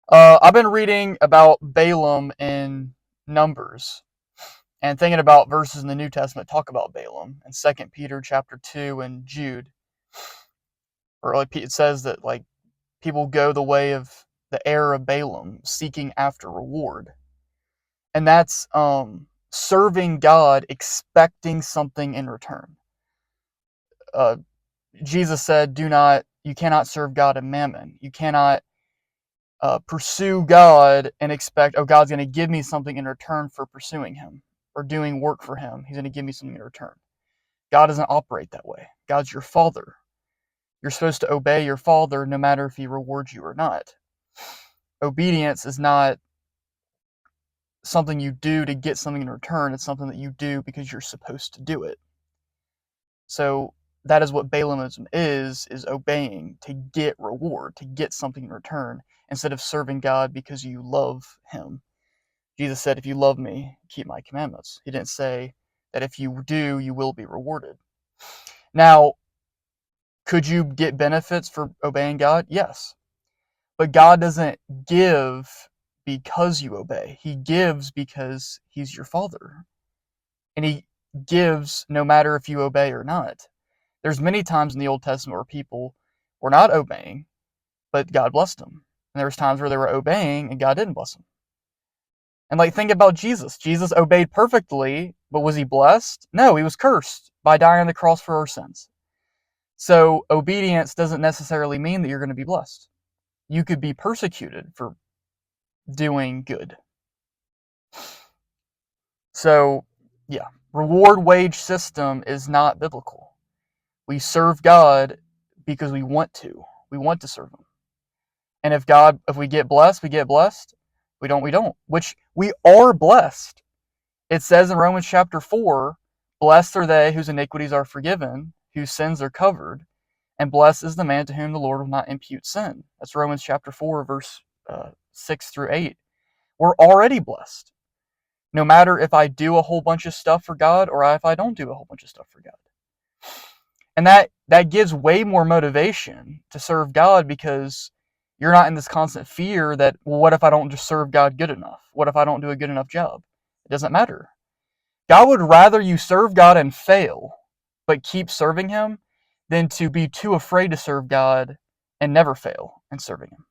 I've been reading about Balaam in Numbers and thinking about verses in the New Testament talk about Balaam in 2 Peter chapter 2 and Jude. Or like it says that like people go the way of the heir of Balaam, seeking after reward. And that's serving God, expecting something in return. Uh, Jesus said, you cannot serve God and mammon. You cannot pursue God and expect, oh, God's going to give me something in return for pursuing Him or doing work for Him. He's going to give me something in return. God doesn't operate that way. God's your Father. You're supposed to obey your Father no matter if He rewards you or not. Obedience is not something you do to get something in return. It's something that you do because you're supposed to do it. So that is what Balaamism is obeying to get reward, to get something in return, instead of serving God because you love Him. Jesus said, if you love me, keep my commandments. He didn't say that if you do, you will be rewarded. Now, could you get benefits for obeying God? Yes. But God doesn't give because you obey. He gives because He's your Father. And He gives no matter if you obey or not. There's many times in the Old Testament where people were not obeying, but God blessed them. And there was times where they were obeying and God didn't bless them. And like think about Jesus. Jesus obeyed perfectly, but was He blessed? No, He was cursed by dying on the cross for our sins. So obedience doesn't necessarily mean that you're going to be blessed. You could be persecuted for doing good. So, yeah, reward wage system is not biblical. We serve God because we want to. We want to serve Him. And if we get blessed, we get blessed. We don't. Which we are blessed. It says in Romans chapter 4, blessed are they whose iniquities are forgiven, whose sins are covered, and blessed is the man to whom the Lord will not impute sin. That's Romans chapter 4, verse 6 through 8. We're already blessed. No matter if I do a whole bunch of stuff for God or if I don't do a whole bunch of stuff for God. And that gives way more motivation to serve God because you're not in this constant fear that, well, what if I don't just serve God good enough? What if I don't do a good enough job? It doesn't matter. God would rather you serve God and fail, but keep serving Him, than to be too afraid to serve God and never fail in serving Him.